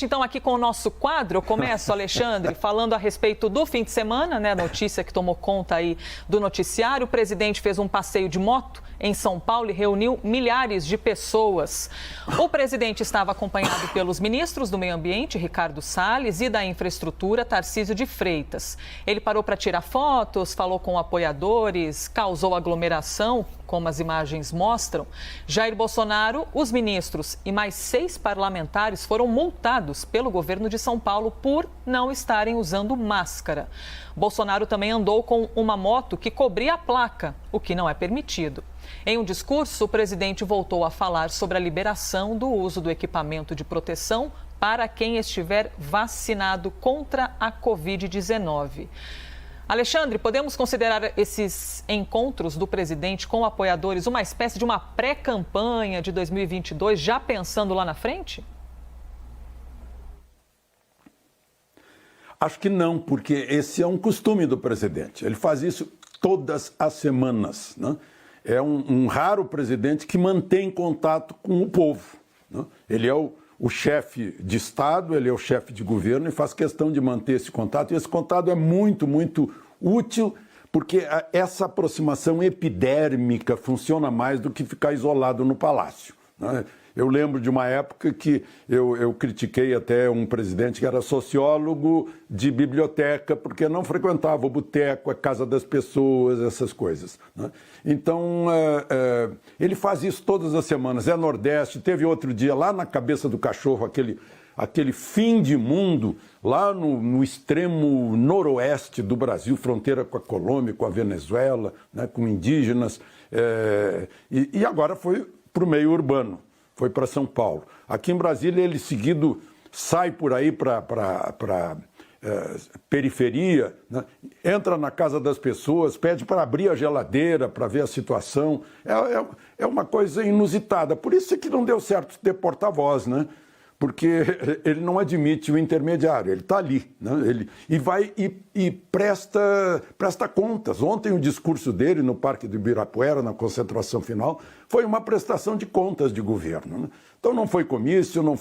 Então, aqui com o nosso quadro, eu começo, Alexandre, falando a respeito do fim de semana, né? Notícia que tomou conta aí do noticiário. O presidente fez um passeio de moto em São Paulo e reuniu milhares de pessoas. O presidente estava acompanhado pelos ministros do Meio Ambiente, Ricardo Salles, e da Infraestrutura, Tarcísio de Freitas. Ele parou para tirar fotos, falou com apoiadores, causou aglomeração, como as imagens mostram. Jair Bolsonaro, os ministros e mais 6 parlamentares foram multados pelo governo de São Paulo por não estarem usando máscara. Bolsonaro também andou com uma moto que cobria a placa, o que não é permitido. Em um discurso, o presidente voltou a falar sobre a liberação do uso do equipamento de proteção para quem estiver vacinado contra a Covid-19. Alexandre, podemos considerar esses encontros do presidente com apoiadores uma espécie de uma pré-campanha de 2022, já pensando lá na frente? Acho que não, porque esse é um costume do presidente. Ele faz isso todas as semanas, né? É um raro presidente que mantém contato com o povo, né? Ele é o chefe de Estado, ele é o chefe de governo e faz questão de manter esse contato. E esse contato é muito, muito útil, porque essa aproximação epidérmica funciona mais do que ficar isolado no palácio, né? Eu lembro de uma época que eu critiquei até um presidente que era sociólogo de biblioteca, porque não frequentava o boteco, a casa das pessoas, essas coisas, né? Então, ele faz isso todas as semanas. É Nordeste, teve outro dia lá na Cabeça do Cachorro, aquele fim de mundo, lá no extremo noroeste do Brasil, fronteira com a Colômbia, com a Venezuela, né, com indígenas, e agora foi para o meio urbano. Foi para São Paulo. Aqui em Brasília, ele seguido sai por aí para periferia, né? Entra na casa das pessoas, pede para abrir a geladeira para ver a situação. É uma coisa inusitada. Por isso é que não deu certo ter porta-voz, né? Porque ele não admite o intermediário, ele está ali, né? E presta contas. Ontem o discurso dele no Parque do Ibirapuera, na concentração final, foi uma prestação de contas de governo, né? Então não foi comício, não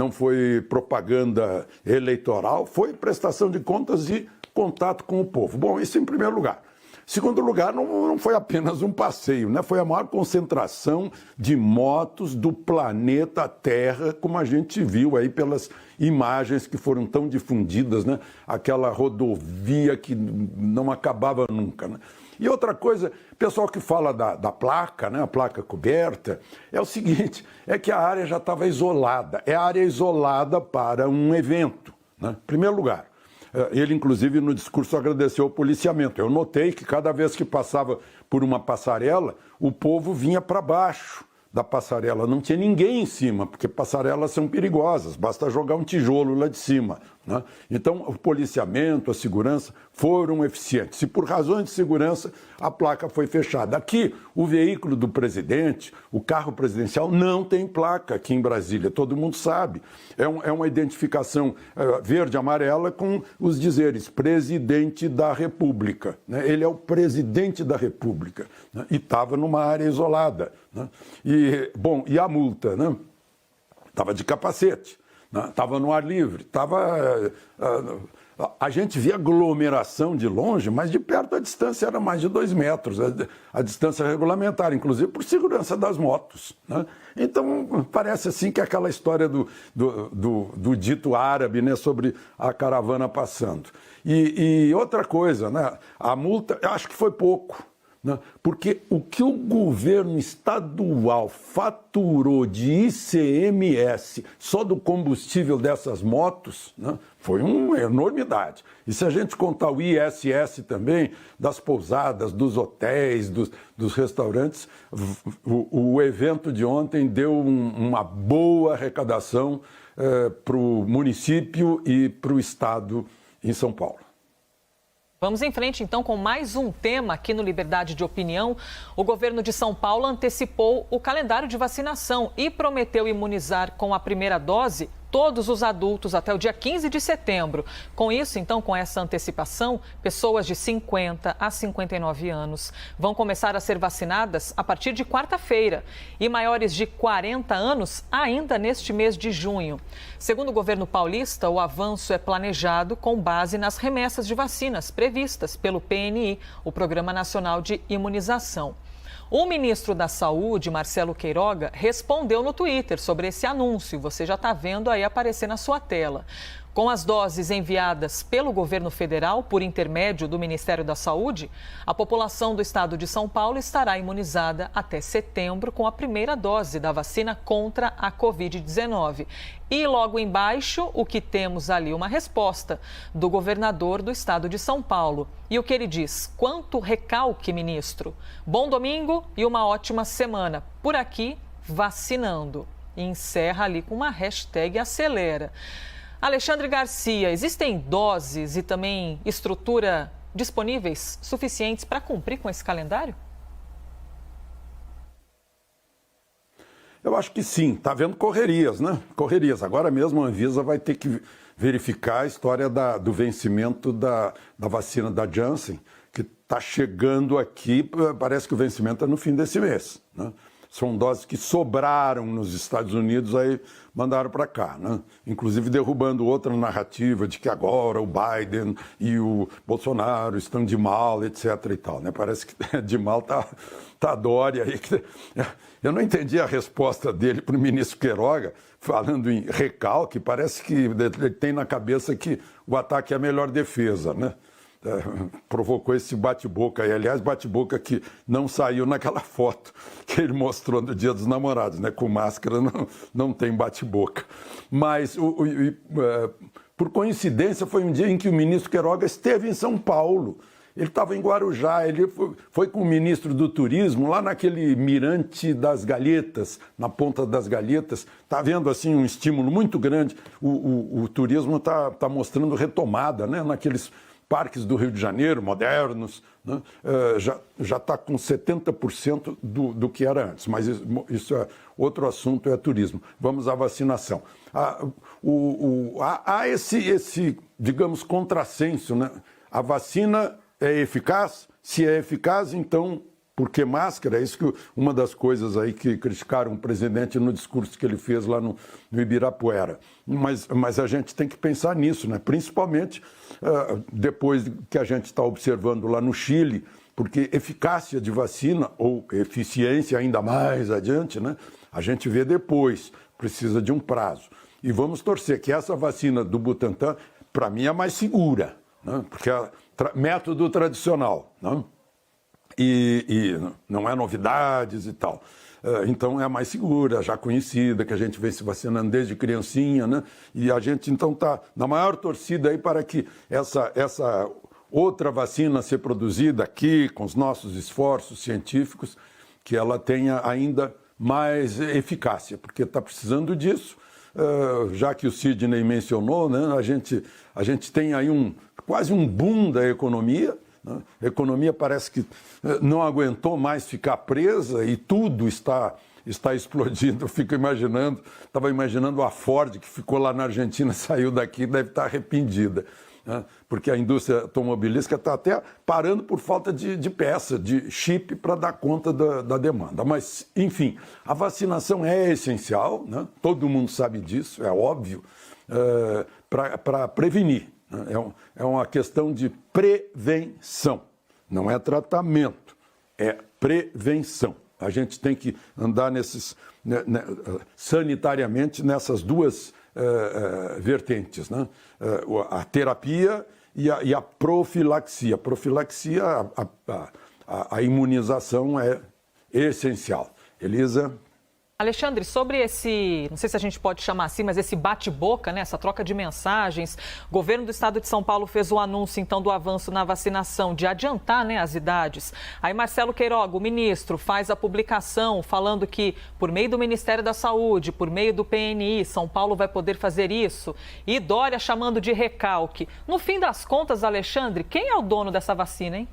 foi propaganda eleitoral, foi prestação de contas e contato com o povo. Bom, isso em primeiro lugar. Segundo lugar, não foi apenas um passeio, né? Foi a maior concentração de motos do planeta Terra, como a gente viu aí pelas imagens que foram tão difundidas, né? Aquela rodovia que não acabava nunca, né? E outra coisa, pessoal que fala da placa, né? A placa coberta, é o seguinte, é que a área já estava isolada, é área isolada para um evento, né? Em primeiro lugar. Ele, inclusive, no discurso agradeceu o policiamento. Eu notei que cada vez que passava por uma passarela, o povo vinha para baixo da passarela. Não tinha ninguém em cima, porque passarelas são perigosas, basta jogar um tijolo lá de cima, né? Então, o policiamento, a segurança foram eficientes. E por razões de segurança, a placa foi fechada. Aqui, o veículo do presidente, o carro presidencial, não tem placa aqui em Brasília, todo mundo sabe. É uma identificação verde e amarela com os dizeres presidente da República, né? Ele é o presidente da República, né? E estava numa área isolada, né? E a multa, né? Estava de capacete, estava no ar livre, a gente via aglomeração de longe, mas de perto a distância era mais de 2 metros, a distância regulamentar, inclusive por segurança das motos, né? Então, parece assim que é aquela história do dito árabe, né, sobre a caravana passando. E outra coisa, né, a multa, eu acho que foi pouco, né, porque o que o governo estadual faturou de ICMS só do combustível dessas motos, né, foi uma enormidade. E se a gente contar o ISS também, das pousadas, dos hotéis, dos restaurantes, o evento de ontem deu uma boa arrecadação para o município e para o estado em São Paulo. Vamos em frente, então, com mais um tema aqui no Liberdade de Opinião. O governo de São Paulo antecipou o calendário de vacinação e prometeu imunizar com a primeira dose todos os adultos até o dia 15 de setembro. Com isso, então, com essa antecipação, pessoas de 50 a 59 anos vão começar a ser vacinadas a partir de quarta-feira e maiores de 40 anos ainda neste mês de junho. Segundo o governo paulista, o avanço é planejado com base nas remessas de vacinas previstas pelo PNI, o Programa Nacional de Imunização. O ministro da Saúde, Marcelo Queiroga, respondeu no Twitter sobre esse anúncio. Você já está vendo aí aparecer na sua tela. Com as doses enviadas pelo governo federal por intermédio do Ministério da Saúde, a população do estado de São Paulo estará imunizada até setembro com a primeira dose da vacina contra a Covid-19. E logo embaixo, o que temos ali, uma resposta do governador do estado de São Paulo. E o que ele diz? Quanto recalque, ministro. Bom domingo e uma ótima semana. Por aqui, vacinando. E encerra ali com uma hashtag acelera. Alexandre Garcia, existem doses e também estrutura disponíveis suficientes para cumprir com esse calendário? Eu acho que sim, está havendo correrias, né? Correrias. Agora mesmo a Anvisa vai ter que verificar a história do vencimento da vacina da Janssen, que está chegando aqui, parece que o vencimento é no fim desse mês, né? São doses que sobraram nos Estados Unidos, aí mandaram para cá, né? Inclusive derrubando outra narrativa de que agora o Biden e o Bolsonaro estão de mal, etc. e tal, né? Parece que de mal tá Dória aí. Eu não entendi a resposta dele para o ministro Queiroga, falando em recalque. Parece que ele tem na cabeça que o ataque é a melhor defesa, né? Provocou esse bate-boca aí. Aliás, bate-boca que não saiu naquela foto que ele mostrou no Dia dos Namorados, né? Com máscara não tem bate-boca. Mas, por coincidência, foi um dia em que o ministro Queiroga esteve em São Paulo. Ele estava em Guarujá, ele foi com o ministro do Turismo, lá naquele Mirante das Galhetas, na Ponta das Galhetas. Está havendo assim, um estímulo muito grande. O turismo está mostrando retomada, né? Naqueles parques do Rio de Janeiro, modernos, né? Já está com 70% do que era antes. Mas isso é outro assunto, é turismo. Vamos à vacinação. Há esse, digamos, contrassenso, né? A vacina é eficaz? Se é eficaz, então, por que máscara? É isso que uma das coisas aí que criticaram o presidente no discurso que ele fez lá no Ibirapuera. Mas a gente tem que pensar nisso, né? Principalmente depois que a gente está observando lá no Chile, porque eficácia de vacina, ou eficiência ainda mais adiante, né? A gente vê depois, precisa de um prazo. E vamos torcer que essa vacina do Butantan, para mim, é mais segura, né? Porque é método tradicional, né? E não é novidades e tal. Então é mais segura, já conhecida, que a gente vem se vacinando desde criancinha, né? E a gente então está na maior torcida aí para que essa outra vacina ser produzida aqui, com os nossos esforços científicos, que ela tenha ainda mais eficácia, porque está precisando disso. Já que o Sidney mencionou, né? A gente tem aí quase um boom da economia. A economia parece que não aguentou mais ficar presa e tudo está explodindo. Eu fico estava imaginando a Ford, que ficou lá na Argentina, saiu daqui, deve estar arrependida, né? Porque a indústria automobilística está até parando por falta de peça, de chip para dar conta da demanda. Mas, enfim, a vacinação é essencial, né? Todo mundo sabe disso, é óbvio, para prevenir. É uma questão de prevenção, não é tratamento, é prevenção. A gente tem que andar sanitariamente nessas duas vertentes, né? A terapia e a profilaxia. A imunização é essencial. Elisa? Alexandre, sobre esse, não sei se a gente pode chamar assim, mas esse bate-boca, né, essa troca de mensagens, o governo do estado de São Paulo fez o anúncio, então, do avanço na vacinação, de adiantar, né, as idades. Aí Marcelo Queiroga, o ministro, faz a publicação falando que, por meio do Ministério da Saúde, por meio do PNI, São Paulo vai poder fazer isso. E Dória chamando de recalque. No fim das contas, Alexandre, quem é o dono dessa vacina, hein?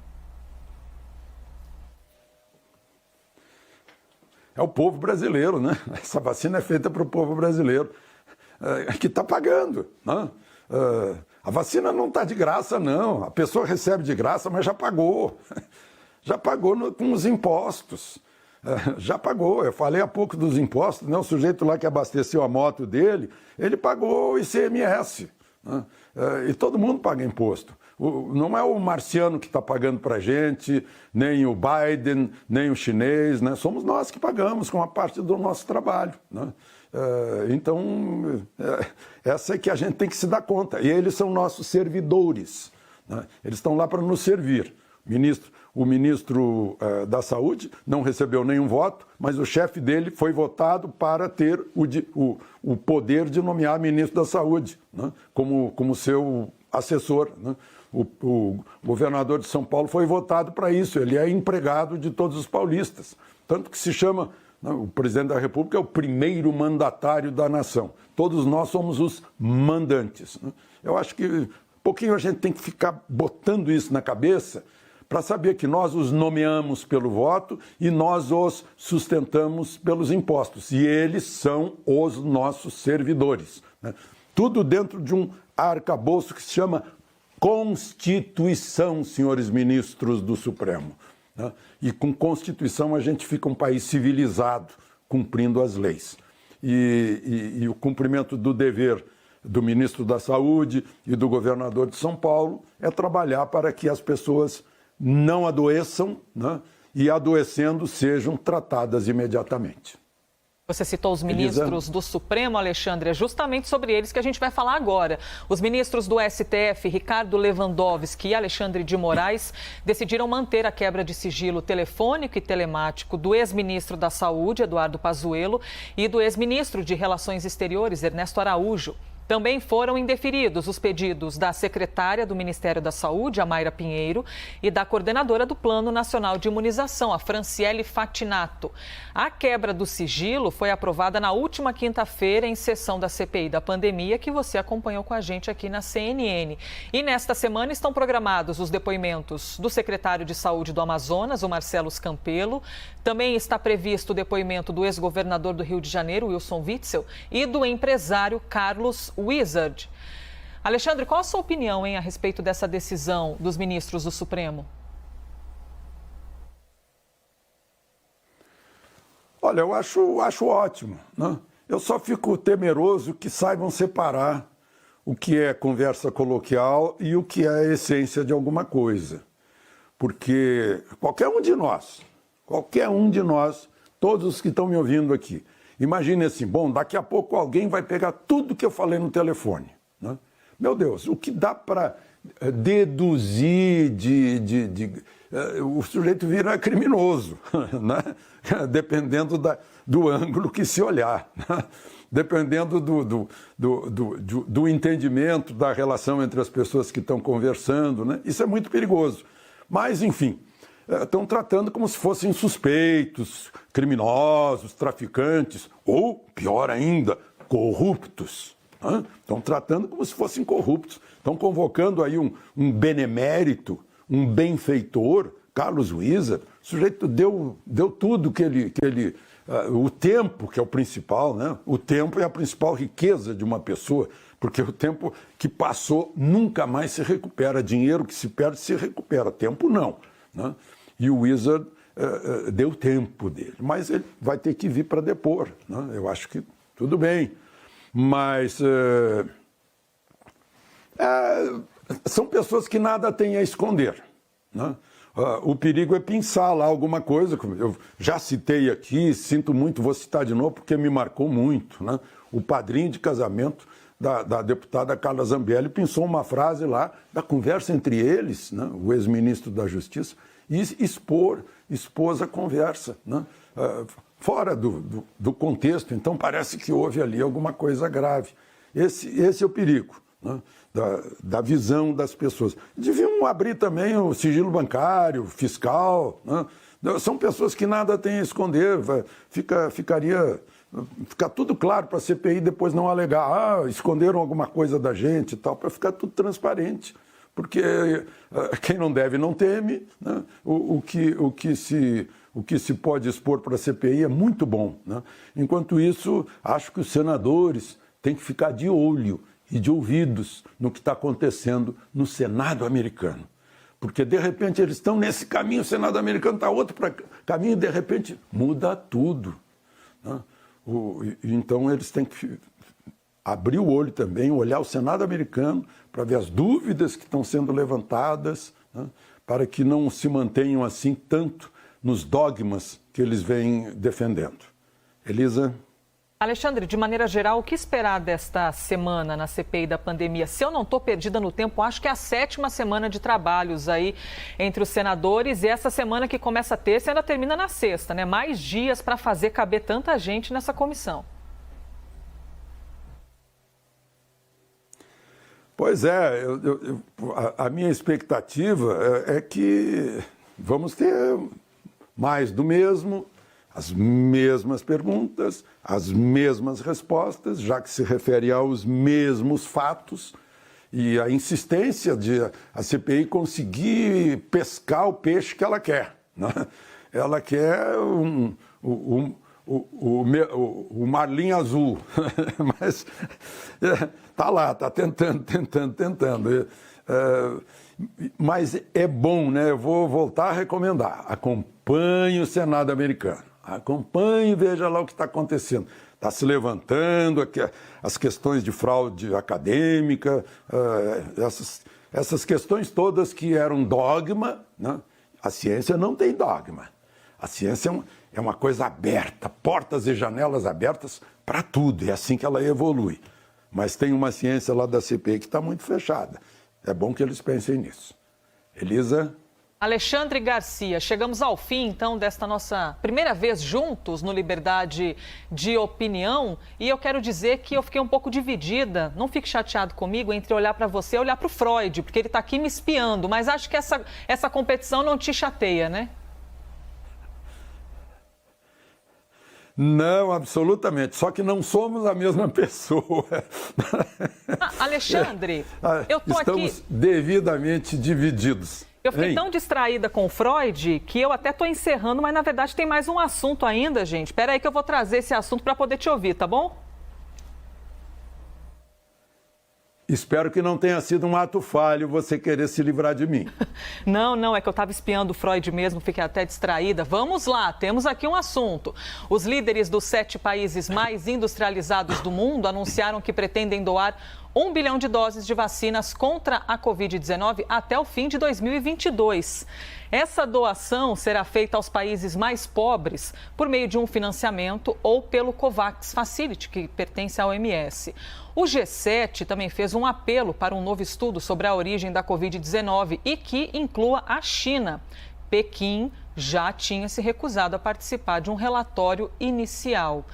É o povo brasileiro, né? Essa vacina é feita para o povo brasileiro. que está pagando. Né? A vacina não está de graça, não. A pessoa recebe de graça, mas já pagou. Já pagou com os impostos. Já pagou. Eu falei há pouco dos impostos, né? O sujeito lá que abasteceu a moto dele, ele pagou o ICMS. Né? E todo mundo paga imposto. Não é o marciano que está pagando para a gente, nem o Biden, nem o chinês, né? Somos nós que pagamos com a parte do nosso trabalho. Né? Então, essa é que a gente tem que se dar conta. E eles são nossos servidores. Né? Eles estão lá para nos servir. O ministro da Saúde não recebeu nenhum voto, mas o chefe dele foi votado para ter o poder de nomear ministro da Saúde, né? como seu assessor. Né? O governador de São Paulo foi votado para isso, ele é empregado de todos os paulistas. Tanto que se chama... O presidente da República é o primeiro mandatário da nação. Todos nós somos os mandantes. Eu acho que um pouquinho a gente tem que ficar botando isso na cabeça para saber que nós os nomeamos pelo voto e nós os sustentamos pelos impostos. E eles são os nossos servidores. Tudo dentro de um arcabouço que se chama Constituição, senhores ministros do Supremo. E com Constituição a gente fica um país civilizado, cumprindo as leis. E o cumprimento do dever do ministro da Saúde e do governador de São Paulo é trabalhar para que as pessoas não adoeçam, né? E adoecendo sejam tratadas imediatamente. Você citou os ministros do Supremo, Alexandre, é justamente sobre eles que a gente vai falar agora. Os ministros do STF, Ricardo Lewandowski e Alexandre de Moraes, decidiram manter a quebra de sigilo telefônico e telemático do ex-ministro da Saúde, Eduardo Pazuello, e do ex-ministro de Relações Exteriores, Ernesto Araújo. Também foram indeferidos os pedidos da secretária do Ministério da Saúde, a Mayra Pinheiro, e da coordenadora do Plano Nacional de Imunização, a Franciele Fatinato. A quebra do sigilo foi aprovada na última quinta-feira em sessão da CPI da pandemia, que você acompanhou com a gente aqui na CNN. E nesta semana estão programados os depoimentos do secretário de Saúde do Amazonas, o Marcelo Campelo. Também está previsto o depoimento do ex-governador do Rio de Janeiro, Wilson Witzel, e do empresário Carlos Wizard. Alexandre, qual a sua opinião, a respeito dessa decisão dos ministros do Supremo? Olha, eu acho ótimo, né? Eu só fico temeroso que saibam separar o que é conversa coloquial e o que é a essência de alguma coisa. Porque qualquer um de nós, todos os que estão me ouvindo aqui, imagine assim, bom, daqui a pouco alguém vai pegar tudo que eu falei no telefone. Né? Meu Deus, o que dá para deduzir o sujeito vira criminoso, né? Dependendo do ângulo que se olhar, né? Dependendo do entendimento da relação entre as pessoas que estão conversando, né? Isso é muito perigoso. Mas, enfim, estão tratando como se fossem suspeitos, criminosos, traficantes, ou, pior ainda, corruptos. Né? Estão tratando como se fossem corruptos. Estão convocando aí um benemérito, um benfeitor, Carlos Wizard. O sujeito deu tudo que ele o tempo, que é o principal, né? O tempo é a principal riqueza de uma pessoa, porque o tempo que passou nunca mais se recupera. Dinheiro que se perde se recupera, tempo não. Né? E o Wizard deu tempo dele, mas ele vai ter que vir para depor. Né? Eu acho que tudo bem, mas são pessoas que nada têm a esconder. Né? O perigo é pensar lá alguma coisa, eu já citei aqui, sinto muito, vou citar de novo porque me marcou muito. Né? O padrinho de casamento da deputada Carla Zambelli pensou uma frase lá da conversa entre eles, né? O ex-ministro da Justiça, e expôs a conversa, né? Fora do contexto. Então parece que houve ali alguma coisa grave. Esse é o perigo, né? Da visão das pessoas. Deviam abrir também o sigilo bancário, fiscal, né? São pessoas que nada têm a esconder, fica tudo claro para a CPI depois não alegar, esconderam alguma coisa da gente e tal, para ficar tudo transparente. Porque quem não deve não teme, né? O que se pode expor para a CPI é muito bom. Né? Enquanto isso, acho que os senadores tem que ficar de olho e de ouvidos no que está acontecendo no Senado americano. Porque, de repente, eles estão nesse caminho, o Senado americano está outro caminho, e, de repente, muda tudo. Né? Então, eles têm que abrir o olho também, olhar o Senado americano para ver as dúvidas que estão sendo levantadas, né? Para que não se mantenham assim tanto nos dogmas que eles vêm defendendo. Elisa? Alexandre, de maneira geral, o que esperar desta semana na CPI da pandemia? Se eu não estou perdida no tempo, acho que é a 7ª semana de trabalhos aí entre os senadores, e essa semana que começa a terça ainda termina na sexta, né? Mais dias para fazer caber tanta gente nessa comissão. Pois é, a minha expectativa é que vamos ter mais do mesmo, as mesmas perguntas, as mesmas respostas, já que se refere aos mesmos fatos, e a insistência de a CPI conseguir pescar o peixe que ela quer. Né? Ela quer o marlim azul, mas está lá, está tentando. Mas é bom, né? Eu vou voltar a recomendar. Acompanhe o Senado americano. Acompanhe e veja lá o que está acontecendo. Está se levantando as questões de fraude acadêmica, essas questões todas que eram dogma. Né? A ciência não tem dogma. A ciência é uma coisa aberta, portas e janelas abertas para tudo. É assim que ela evolui. Mas tem uma ciência lá da CPI que está muito fechada. É bom que eles pensem nisso. Elisa? Alexandre Garcia, chegamos ao fim, então, desta nossa primeira vez juntos no Liberdade de Opinião. E eu quero dizer que eu fiquei um pouco dividida, não fique chateado comigo, entre olhar para você e olhar para o Freud, porque ele está aqui me espiando. Mas acho que essa competição não te chateia, né? Não, absolutamente. Só que não somos a mesma pessoa. Alexandre, eu tô aqui... Estamos devidamente divididos. Eu fiquei tão distraída com o Freud que eu até estou encerrando, mas na verdade tem mais um assunto ainda, gente. Espera aí que eu vou trazer esse assunto para poder te ouvir, tá bom? Espero que não tenha sido um ato falho você querer se livrar de mim. Não, é que eu estava espiando o Freud mesmo, fiquei até distraída. Vamos lá, temos aqui um assunto. Os líderes dos 7 países mais industrializados do mundo anunciaram que pretendem doar 1 bilhão de doses de vacinas contra a Covid-19 até o fim de 2022. Essa doação será feita aos países mais pobres por meio de um financiamento ou pelo COVAX Facility, que pertence à OMS. O G7 também fez um apelo para um novo estudo sobre a origem da Covid-19 e que inclua a China. Pequim já tinha se recusado a participar de um relatório inicial.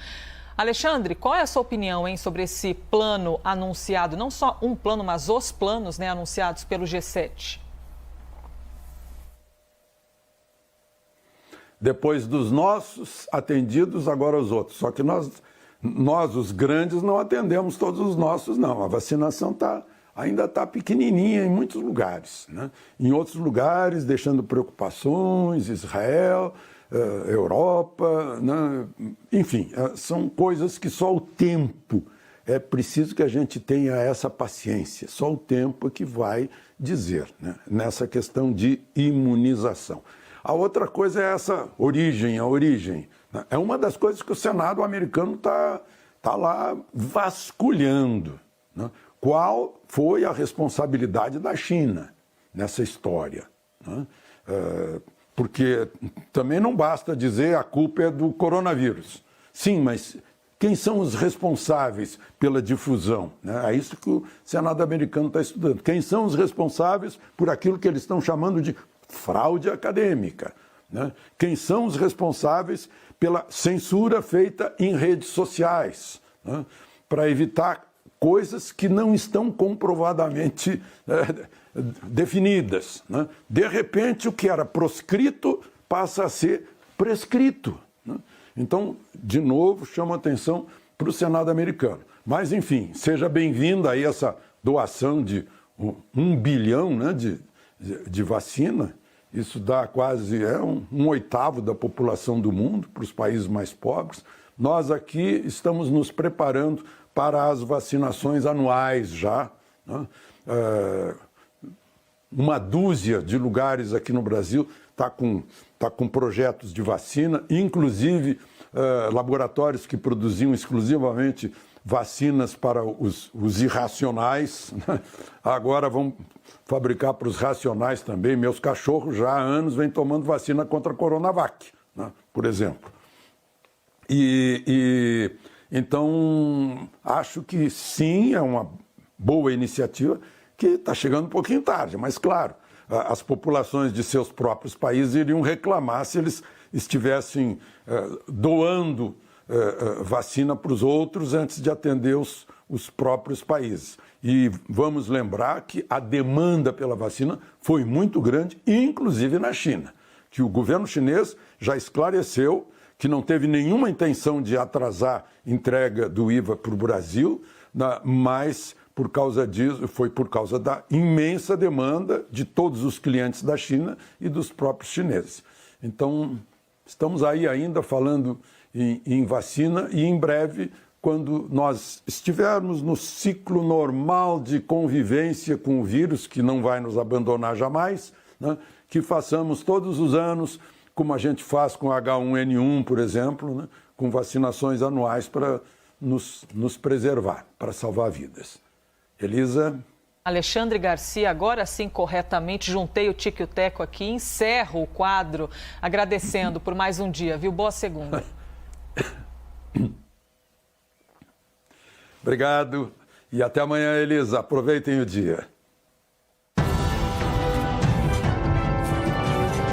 Alexandre, qual é a sua opinião, sobre esse plano anunciado? Não só um plano, mas os planos, anunciados pelo G7. Depois dos nossos atendidos, agora os outros. Só que nós, os grandes, não atendemos todos os nossos, não. A vacinação ainda está pequenininha em muitos lugares. Né? Em outros lugares, deixando preocupações, Israel... Europa, né? Enfim, são coisas que só o tempo, é preciso que a gente tenha essa paciência, só o tempo que vai dizer, né? Nessa questão de imunização. A outra coisa é essa origem, a origem. Né? É uma das coisas que o Senado americano está lá vasculhando. Né? Qual foi a responsabilidade da China nessa história? Né? Porque também não basta dizer a culpa é do coronavírus. Sim, mas quem são os responsáveis pela difusão? É isso que o Senado americano está estudando. Quem são os responsáveis por aquilo que eles estão chamando de fraude acadêmica? Né? Quem são os responsáveis pela censura feita em redes sociais? Né? Para evitar coisas que não estão comprovadamente definidas. Né? De repente, o que era proscrito passa a ser prescrito. Né? Então, de novo, chamo a atenção para o Senado americano. Mas, enfim, seja bem-vinda aí essa doação de 1 bilhão, né, de vacina. Isso dá quase um oitavo da população do mundo para os países mais pobres. Nós aqui estamos nos preparando para as vacinações anuais já, né? Uma dúzia de lugares aqui no Brasil está com projetos de vacina, inclusive laboratórios que produziam exclusivamente vacinas para os irracionais, né? Agora vão fabricar para os racionais também. Meus cachorros já há anos vêm tomando vacina contra a Coronavac, né? Por exemplo. Então, acho que sim, é uma boa iniciativa, que está chegando um pouquinho tarde, mas claro, as populações de seus próprios países iriam reclamar se eles estivessem doando vacina para os outros antes de atender os próprios países. E vamos lembrar que a demanda pela vacina foi muito grande, inclusive na China, que o governo chinês já esclareceu que não teve nenhuma intenção de atrasar entrega do IVA para o Brasil, mas por causa disso, foi por causa da imensa demanda de todos os clientes da China e dos próprios chineses. Então, estamos aí ainda falando em vacina e em breve, quando nós estivermos no ciclo normal de convivência com o vírus, que não vai nos abandonar jamais, né, que façamos todos os anos, como a gente faz com H1N1, por exemplo, né, com vacinações anuais para nos preservar, para salvar vidas. Elisa? Alexandre Garcia, agora sim, corretamente, juntei o Tico e o Teco aqui, encerro o quadro agradecendo por mais um dia, viu? Boa segunda. Obrigado e até amanhã, Elisa. Aproveitem o dia.